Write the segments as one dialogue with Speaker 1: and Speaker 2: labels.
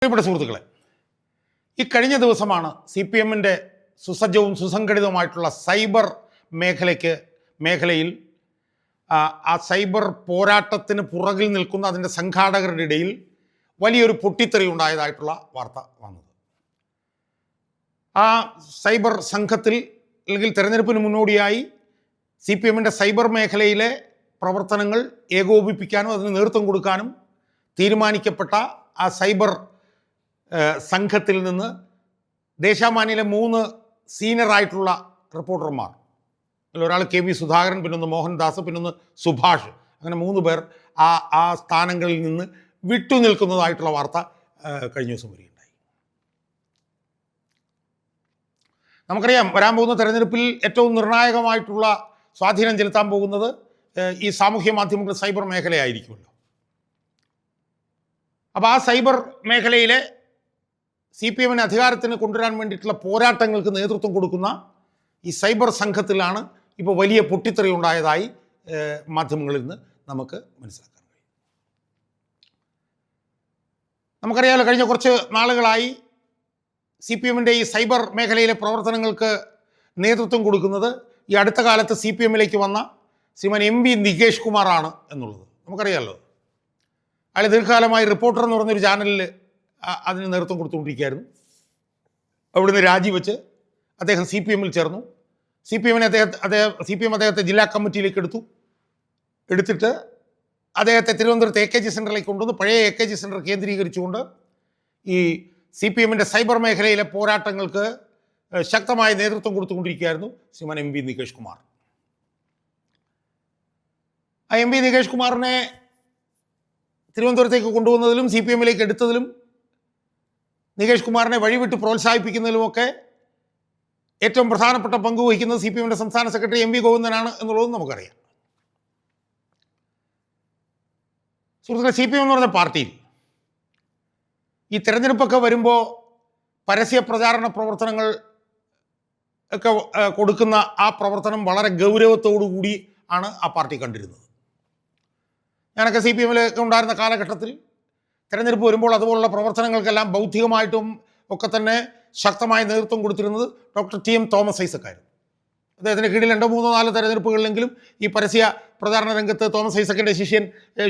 Speaker 1: പ്രിയപ്പെട്ട സുഹൃത്തുക്കളെ, ഈ കഴിഞ്ഞ ദിവസമാണ് CPM-ൻ്റെ സുസജ്ജവും സുസംഘടിതവുമായിട്ടുള്ള സൈബർ മേഖലയിൽ ആ സൈബർ പോരാട്ടത്തിന് പുറകിൽ നിൽക്കുന്ന അതിൻ്റെ സംഘാടകരുടെ ഇടയിൽ വലിയൊരു പൊട്ടിത്തെറി ഉണ്ടായതായിട്ടുള്ള വാർത്ത വന്നത്. ആ സൈബർ സംഘത്തിൽ അല്ലെങ്കിൽ തെരഞ്ഞെടുപ്പിന് മുന്നോടിയായി CPM-ൻ്റെ സൈബർ മേഖലയിലെ പ്രവർത്തനങ്ങൾ ഏകോപിപ്പിക്കാനും അതിന് നേതൃത്വം കൊടുക്കാനും തീരുമാനിക്കപ്പെട്ട ആ സൈബർ സംഘത്തിൽ നിന്ന് ദേശാമാനിയിലെ 3 സീനിയറായിട്ടുള്ള റിപ്പോർട്ടർമാർ, അതിലൊരാൾ KV സുധാകരൻ, പിന്നൊന്ന് മോഹൻദാസ്, പിന്നൊന്ന് സുഭാഷ്, അങ്ങനെ 3 പേർ ആ സ്ഥാനങ്ങളിൽ നിന്ന് വിട്ടുനിൽക്കുന്നതായിട്ടുള്ള വാർത്ത കഴിഞ്ഞ ദിവസം വരികയുണ്ടായി. നമുക്കറിയാം, വരാൻ പോകുന്ന തെരഞ്ഞെടുപ്പിൽ ഏറ്റവും നിർണായകമായിട്ടുള്ള സ്വാധീനം ചെലുത്താൻ പോകുന്നത് ഈ സാമൂഹ്യ മാധ്യമങ്ങൾ സൈബർ മേഖലയായിരിക്കുമല്ലോ. അപ്പോൾ ആ സൈബർ മേഖലയിലെ CPM-നെ അധികാരത്തിന് കൊണ്ടുവരാൻ വേണ്ടിയിട്ടുള്ള പോരാട്ടങ്ങൾക്ക് നേതൃത്വം കൊടുക്കുന്ന ഈ സൈബർ സംഘത്തിലാണ് ഇപ്പോൾ വലിയ പൊട്ടിത്തെറി ഉണ്ടായതായി മാധ്യമങ്ങളിൽ നിന്ന് നമുക്ക് മനസ്സിലാക്കാൻ കഴിയും. നമുക്കറിയാമല്ലോ, കഴിഞ്ഞ കുറച്ച് നാളുകളായി CPM-ൻ്റെ ഈ സൈബർ മേഖലയിലെ പ്രവർത്തനങ്ങൾക്ക് നേതൃത്വം കൊടുക്കുന്നത് ഈ അടുത്ത കാലത്ത് CPM-ലേക്ക് വന്ന ശ്രീമാൻ MV നികേഷ് കുമാറാണ് എന്നുള്ളത് നമുക്കറിയാമല്ലോ. അയാൾ ദീർഘകാലമായി റിപ്പോർട്ടർ എന്ന് പറഞ്ഞൊരു ചാനലിൽ അതിന് നേതൃത്വം കൊടുത്തുകൊണ്ടിരിക്കുകയായിരുന്നു. അവിടുന്ന് രാജിവെച്ച് അദ്ദേഹം CPM-ൽ ചേർന്നു. CPM-നെ CPM അദ്ദേഹത്തെ ജില്ലാ കമ്മിറ്റിയിലേക്ക് എടുത്തിട്ട് അദ്ദേഹത്തെ തിരുവനന്തപുരത്ത് AKG സെൻറ്ററിലേക്ക് കൊണ്ടുവന്ന് പഴയ AKG സെൻറ്റർ കേന്ദ്രീകരിച്ചുകൊണ്ട് ഈ CPM-ൻ്റെ സൈബർ മേഖലയിലെ പോരാട്ടങ്ങൾക്ക് ശക്തമായ നേതൃത്വം കൊടുത്തുകൊണ്ടിരിക്കുകയായിരുന്നു ശ്രീമാൻ MV നികേഷ് കുമാർ. ആ MV നികേഷ് കുമാറിനെ തിരുവനന്തപുരത്തേക്ക് കൊണ്ടുവന്നതിലും CPM-ലേക്ക് എടുത്തതിലും നികേഷ് കുമാറിനെ വഴിവിട്ട് പ്രോത്സാഹിപ്പിക്കുന്നതിലുമൊക്കെ ഏറ്റവും പ്രധാനപ്പെട്ട പങ്ക് വഹിക്കുന്നത് CPM-ൻ്റെ സംസ്ഥാന സെക്രട്ടറി MV ഗോവിന്ദനാണ് എന്നുള്ളതും നമുക്കറിയാം. സുഹൃത്തുക്കളെ, CPM എന്ന് പറഞ്ഞ പാർട്ടിയിൽ ഈ തെരഞ്ഞെടുപ്പൊക്കെ വരുമ്പോൾ പരസ്യ പ്രചാരണ പ്രവർത്തനങ്ങൾ ഒക്കെ കൊടുക്കുന്ന ആ പ്രവർത്തനം വളരെ ഗൗരവത്തോടു കൂടി ആണ് ആ പാർട്ടി കണ്ടിരുന്നത്. ഞാനൊക്കെ CPM-ലേക്ക് ഉണ്ടായിരുന്ന കാലഘട്ടത്തിൽ തെരഞ്ഞെടുപ്പ് വരുമ്പോൾ അതുപോലുള്ള പ്രവർത്തനങ്ങൾക്കെല്ലാം ബൗദ്ധികമായിട്ടും ഒക്കെ തന്നെ ശക്തമായ നേതൃത്വം കൊടുത്തിരുന്നത് ഡോക്ടർ TM തോമസ് ഐസക്കായിരുന്നു. അദ്ദേഹത്തിൻ്റെ കീഴിൽ 2, 3, 4 തെരഞ്ഞെടുപ്പുകളിലെങ്കിലും ഈ പരസ്യ പ്രചാരണ രംഗത്ത് തോമസ് ഐസക്കിൻ്റെ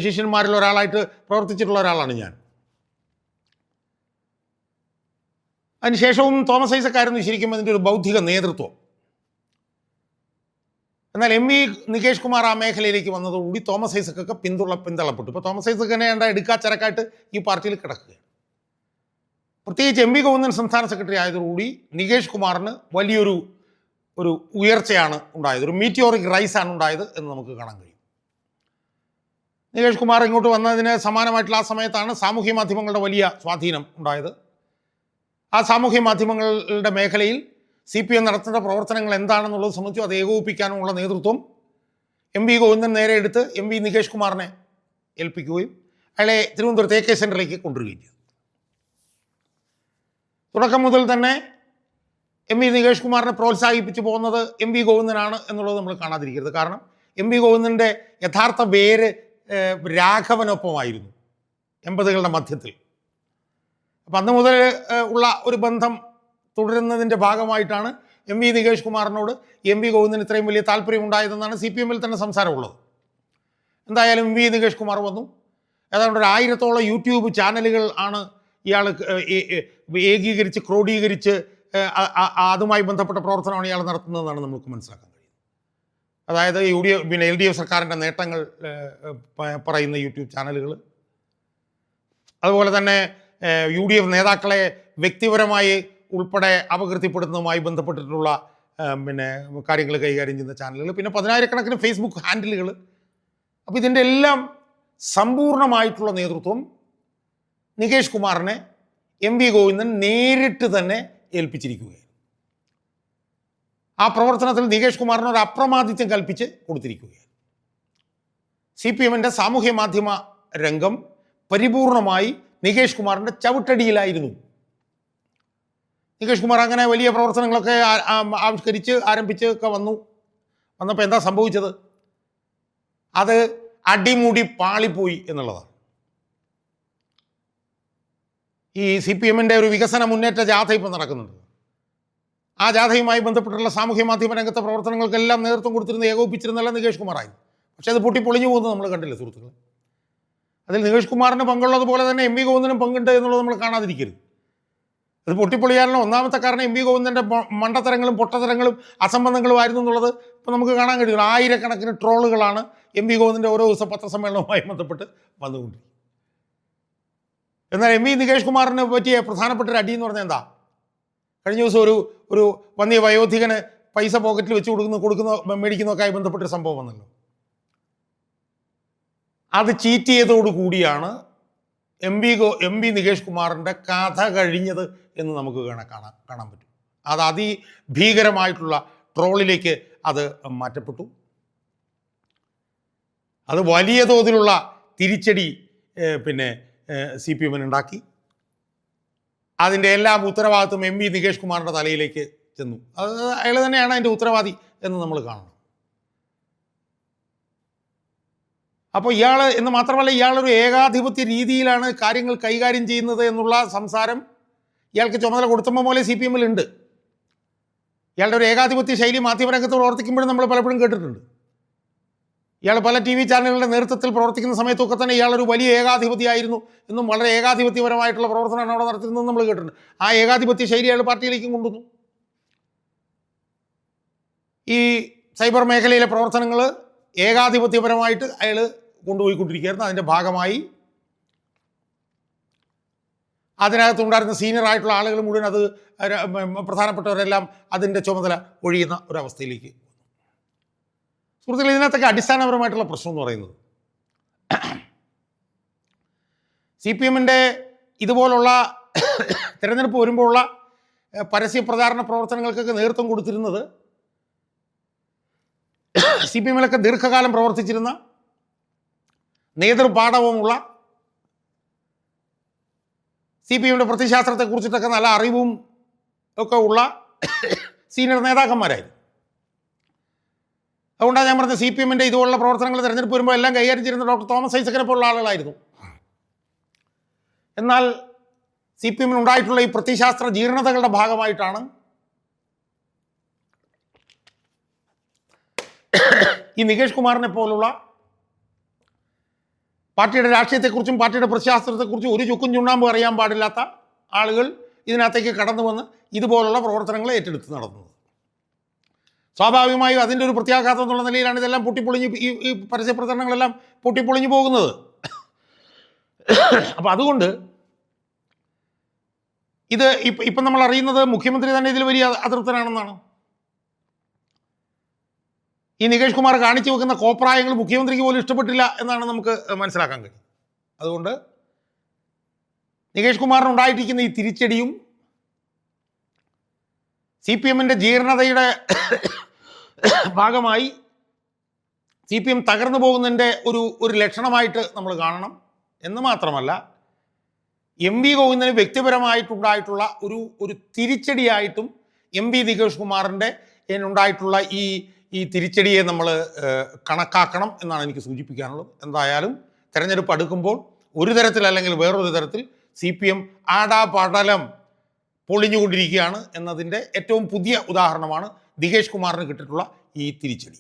Speaker 1: ശിഷ്യന്മാരിൽ ഒരാളായിട്ട് പ്രവർത്തിച്ചിട്ടുള്ള ഒരാളാണ് ഞാൻ. അതിനുശേഷവും തോമസ് ഐസക്കായിരുന്നു ശരിക്കും അതിൻ്റെ ഒരു ബൗദ്ധിക നേതൃത്വം. എന്നാൽ MV നികേഷ് കുമാർ ആ മേഖലയിലേക്ക് വന്നതോടുകൂടി തോമസ് ഐസക്കൊക്കെ പിന്തള്ളപ്പെട്ടു. ഇപ്പോൾ തോമസ് ഐസക്കിനെ എടുക്കാച്ചരക്കായിട്ട് ഈ പാർട്ടിയിൽ കിടക്കുകയാണ്. പ്രത്യേകിച്ച് MV ഗോവിന്ദൻ സംസ്ഥാന സെക്രട്ടറി ആയതോടുകൂടി നികേഷ് കുമാറിന് വലിയൊരു ഉയർച്ചയാണ് ഉണ്ടായത്, ഒരു മീറ്റിയോറിക് റൈസാണ് ഉണ്ടായത് എന്ന് നമുക്ക് കാണാൻ കഴിയും. നികേഷ് കുമാർ ഇങ്ങോട്ട് വന്നതിന് സമാനമായിട്ടുള്ള ആ സമയത്താണ് സാമൂഹ്യ മാധ്യമങ്ങളുടെ വലിയ സ്വാധീനം ഉണ്ടായത്. ആ സാമൂഹ്യ മാധ്യമങ്ങളുടെ മേഖലയിൽ CPM നടത്തുന്ന പ്രവർത്തനങ്ങൾ എന്താണെന്നുള്ളത് സംബന്ധിച്ചു അത് ഏകോപിപ്പിക്കാനുമുള്ള നേതൃത്വം MV ഗോവിന്ദൻ നേരെ എടുത്ത് MV നികേഷ് കുമാറിനെ ഏൽപ്പിക്കുകയും അയാളെ തിരുവനന്തപുരത്ത് AK സെൻറ്ററിലേക്ക് കൊണ്ടുവരികയും ചെയ്തു. തുടക്കം മുതൽ തന്നെ MV നികേഷ് കുമാറിനെ പ്രോത്സാഹിപ്പിച്ചു പോകുന്നത് MV ഗോവിന്ദനാണ് എന്നുള്ളത് നമ്മൾ കാണാതിരിക്കരുത്. കാരണം MV ഗോവിന്ദൻ്റെ യഥാർത്ഥ പേര് രാഘവനൊപ്പമായിരുന്നു 80കളുടെ മധ്യത്തിൽ. അപ്പം അന്ന് മുതൽ ഉള്ള ഒരു ബന്ധം തുടരുന്നതിൻ്റെ ഭാഗമായിട്ടാണ് MV നികേഷ് കുമാറിനോട് MV ഗോവിന്ദന് ഇത്രയും വലിയ താല്പര്യം ഉണ്ടായതെന്നാണ് CPM-ൽ തന്നെ സംസാരമുള്ളത്. എന്തായാലും MV നികേഷ് കുമാർ വന്നു. ഏതാണ്ട് 1000-ഓളം യൂട്യൂബ് ചാനലുകൾ ആണ് ഇയാൾ ഏകീകരിച്ച് ക്രോഡീകരിച്ച് അതുമായി ബന്ധപ്പെട്ട പ്രവർത്തനമാണ് ഇയാൾ നടത്തുന്നതെന്നാണ് നമുക്ക് മനസ്സിലാക്കാൻ കഴിയുന്നത്. അതായത് LDF സർക്കാരിൻ്റെ നേട്ടങ്ങൾ പറയുന്ന യൂട്യൂബ് ചാനലുകൾ, അതുപോലെ തന്നെ UDF നേതാക്കളെ വ്യക്തിപരമായി ഉൾപ്പെടെ അപകീർത്തിപ്പെടുത്തുന്നതുമായി ബന്ധപ്പെട്ടിട്ടുള്ള കാര്യങ്ങൾ കൈകാര്യം ചെയ്യുന്ന ചാനലുകൾ, പിന്നെ 10,000-കണക്കിന് ഫേസ്ബുക്ക് ഹാൻഡിലുകൾ. അപ്പോൾ ഇതിൻ്റെ എല്ലാം സമ്പൂർണ്ണമായിട്ടുള്ള നേതൃത്വം നികേഷ് കുമാറിനെ MV ഗോവിന്ദൻ നേരിട്ട് തന്നെ ഏൽപ്പിച്ചിരിക്കുകയാണ്. ആ പ്രവർത്തനത്തിൽ നികേഷ് കുമാറിന് ഒരു അപ്രമാദിത്യം കൽപ്പിച്ച് കൊടുത്തിരിക്കുകയാണ്. CPM-ൻ്റെ സാമൂഹ്യ മാധ്യമ രംഗം പരിപൂർണമായി നികേഷ് കുമാറിൻ്റെ ചവിട്ടടിയിലായിരുന്നു. നികേഷ് കുമാർ അങ്ങനെ വലിയ പ്രവർത്തനങ്ങളൊക്കെ ആരംഭിച്ച് ഒക്കെ വന്നപ്പോൾ എന്താ സംഭവിച്ചത്? അത് അടിമുടി പാളിപ്പോയി എന്നുള്ളതാണ്. ഈ CPM-ൻ്റെ ഒരു വികസന മുന്നേറ്റ ജാഥ ഇപ്പം നടക്കുന്നുണ്ട്. ആ ജാഥയുമായി ബന്ധപ്പെട്ടുള്ള സാമൂഹ്യ മാധ്യമ രംഗത്തെ പ്രവർത്തനങ്ങൾക്കെല്ലാം നേതൃത്വം കൊടുത്തിരുന്ന ഏകോപിച്ചിരുന്നല്ല നികേഷ് കുമാറായിരുന്നു. പക്ഷേ അത് പൊളിഞ്ഞു പോകുന്നത് നമ്മൾ കണ്ടില്ല സുഹൃത്തുക്കൾ. അതിൽ നികേഷ് കുമാറിന് പങ്കുള്ളതുപോലെ തന്നെ MV ഗോവിന്ദനും പങ്കുണ്ട് എന്നുള്ളത് നമ്മൾ കാണാതിരിക്കരുത്. അത് പൊട്ടിപ്പൊളിയാനുള്ള ഒന്നാമത്തെ കാരണം MV ഗോവിന്ദൻ്റെ മണ്ടത്തരങ്ങളും പൊട്ടത്തരങ്ങളും അസംബന്ധങ്ങളുമായിരുന്നു എന്നുള്ളത് ഇപ്പോൾ നമുക്ക് കാണാൻ കഴിയില്ല. ആയിരക്കണക്കിന് ട്രോളുകളാണ് MV ഗോവിന്ദൻ്റെ ഓരോ ദിവസം പത്രസമ്മേളനവുമായി ബന്ധപ്പെട്ട് വന്നുകൊണ്ടിരിക്കുന്നത്. എന്നാൽ നികേഷ് കുമാറിന് പറ്റിയ പ്രധാനപ്പെട്ട ഒരു അടി എന്ന് പറഞ്ഞാൽ എന്താ? കഴിഞ്ഞ ദിവസം ഒരു വന്യ വയോധികന് പൈസ പോക്കറ്റിൽ വെച്ച് മേടിക്കുന്നതൊക്കെയായി ബന്ധപ്പെട്ടൊരു സംഭവം വന്നല്ലോ. അത് ചീറ്റ് ചെയ്തതോടുകൂടിയാണ് MV നികേഷ് കുമാറിൻ്റെ കഥ കഴിഞ്ഞത് എന്ന് നമുക്ക് കാണാൻ പറ്റും. അത് അതിഭീകരമായിട്ടുള്ള ട്രോളിലേക്ക് അത് മാറ്റപ്പെട്ടു. അത് വലിയ തോതിലുള്ള തിരിച്ചടി CPM ഉണ്ടാക്കി. അതിൻ്റെ എല്ലാം ഉത്തരവാദിത്വം MV നികേഷ് കുമാറിൻ്റെ തലയിലേക്ക് ചെന്നു. അത് അയാൾ തന്നെയാണ് അതിൻ്റെ ഉത്തരവാദി എന്ന് നമ്മൾ കാണണം. അപ്പോൾ എന്ന് മാത്രമല്ല, ഇയാളൊരു ഏകാധിപത്യ രീതിയിലാണ് കാര്യങ്ങൾ കൈകാര്യം ചെയ്യുന്നത് എന്നുള്ള സംസാരം ഇയാൾക്ക് ചുമതല കൊടുത്തപ്പോൾ പോലെ CPM-ലുണ്ട്. ഇയാളുടെ ഒരു ഏകാധിപത്യ ശൈലി മാധ്യമരംഗത്ത് പ്രവർത്തിക്കുമ്പോഴും നമ്മൾ പലപ്പോഴും കേട്ടിട്ടുണ്ട്. ഇയാൾ പല TV ചാനലുകളുടെ നേതൃത്വത്തിൽ പ്രവർത്തിക്കുന്ന സമയത്തൊക്കെ തന്നെ ഇയാളൊരു വലിയ ഏകാധിപത്യമായിരുന്നു എന്നും വളരെ ഏകാധിപത്യപരമായിട്ടുള്ള പ്രവർത്തനമാണ് അവിടെ നടത്തുന്നതെന്ന് നമ്മൾ കേട്ടിട്ടുണ്ട്. ആ ഏകാധിപത്യ ശൈലി അയാൾ പാർട്ടിയിലേക്കും കൊണ്ടുവന്നു. ഈ സൈബർ മേഖലയിലെ പ്രവർത്തനങ്ങൾ ഏകാധിപത്യപരമായിട്ട് അയാൾ കൊണ്ടുപോയിക്കൊണ്ടിരിക്കുകയായിരുന്നു. അതിൻ്റെ ഭാഗമായി അതിനകത്തുണ്ടായിരുന്ന സീനിയറായിട്ടുള്ള ആളുകൾ മുഴുവൻ അത് പ്രധാനപ്പെട്ടവരെല്ലാം അതിൻ്റെ ചുമതല ഒഴിയുന്ന ഒരവസ്ഥയിലേക്ക്. സുഹൃത്തുക്കൾ, ഇതിനകത്തൊക്കെ അടിസ്ഥാനപരമായിട്ടുള്ള പ്രശ്നം എന്ന് പറയുന്നത് CPM-ൻ്റെ ഇതുപോലുള്ള തിരഞ്ഞെടുപ്പ് വരുമ്പോഴുള്ള പരസ്യ പ്രചാരണ പ്രവർത്തനങ്ങൾക്കൊക്കെ നേതൃത്വം കൊടുത്തിരുന്നത് CPM-ലൊക്കെ ദീർഘകാലം പ്രവർത്തിച്ചിരുന്ന നേതൃപാഠവുമുള്ള CPM-ൻ്റെ പ്രത്യയശാസ്ത്രത്തെക്കുറിച്ചിട്ടൊക്കെ നല്ല അറിവും ഒക്കെ ഉള്ള സീനിയർ നേതാക്കന്മാരായിരുന്നു. അതുകൊണ്ടാണ് ഞാൻ പറഞ്ഞത് CPM-ൻ്റെ ഇതുപോലുള്ള പ്രവർത്തനങ്ങൾ തിരഞ്ഞെടുപ്പ് വരുമ്പോൾ എല്ലാം കൈകാര്യം ചെയ്യുന്ന ഡോക്ടർ തോമസ് ഐസക്കിനെ പോലുള്ള ആളുകളായിരുന്നു. എന്നാൽ CPM-ന് ഉണ്ടായിട്ടുള്ള ഈ പ്രത്യയശാസ്ത്ര ജീർണതകളുടെ ഭാഗമായിട്ടാണ് ഈ നികേഷ് കുമാറിനെ പോലുള്ള പാർട്ടിയുടെ രാഷ്ട്രീയത്തെക്കുറിച്ചും പാർട്ടിയുടെ പ്രത്യയശാസ്ത്രത്തെക്കുറിച്ചും ഒരു ചുക്കും ചുണ്ണാമ്പും അറിയാൻ പാടില്ലാത്ത ആളുകൾ ഇതിനകത്തേക്ക് കടന്നു വന്ന് ഇതുപോലുള്ള പ്രവർത്തനങ്ങൾ ഏറ്റെടുത്ത് നടത്തുന്നത്. സ്വാഭാവികമായും അതിൻ്റെ ഒരു പ്രത്യാഘാതം എന്നുള്ള നിലയിലാണ് ഇതെല്ലാം ഈ പരസ്യ പ്രചരണങ്ങളെല്ലാം പൊട്ടിപ്പൊളിഞ്ഞു പോകുന്നത്. അപ്പം അതുകൊണ്ട് ഇത് ഇപ്പം നമ്മൾ അറിയുന്നത് മുഖ്യമന്ത്രി തന്നെ ഇതിൽ വലിയ അതൃപ്തനാണെന്നാണ്. ഈ നികേഷ് കുമാർ കാണിച്ചു വെക്കുന്ന കോപ്രായങ്ങൾ മുഖ്യമന്ത്രിക്ക് പോലും ഇഷ്ടപ്പെട്ടില്ല എന്നാണ് നമുക്ക് മനസ്സിലാക്കാൻ കഴിയും. അതുകൊണ്ട് നികേഷ് കുമാറിനുണ്ടായിട്ടിരിക്കുന്ന ഈ തിരിച്ചടിയും CPM-ൻ്റെ ജീർണതയുടെ ഭാഗമായി CPM തകർന്നു പോകുന്നതിൻ്റെ ഒരു ലക്ഷണമായിട്ട് നമ്മൾ കാണണം. എന്ന് മാത്രമല്ല, MV ഗോവിന്ദന് വ്യക്തിപരമായിട്ടുണ്ടായിട്ടുള്ള ഒരു തിരിച്ചടിയായിട്ടും MV നികേഷ് കുമാറിൻ്റെ ഉണ്ടായിട്ടുള്ള ഈ തിരിച്ചടിയെ നമ്മൾ കണക്കാക്കണം എന്നാണ് എനിക്ക് സൂചിപ്പിക്കാനുള്ളത്. എന്തായാലും തെരഞ്ഞെടുപ്പ് അടുക്കുമ്പോൾ ഒരു തരത്തിലല്ലെങ്കിൽ വേറൊരു തരത്തിൽ CPM ആടാപടലം പൊളിഞ്ഞുകൊണ്ടിരിക്കുകയാണ് എന്നതിൻ്റെ ഏറ്റവും പുതിയ ഉദാഹരണമാണ് നികേഷ് കുമാറിന് കിട്ടിയിട്ടുള്ള ഈ തിരിച്ചടി.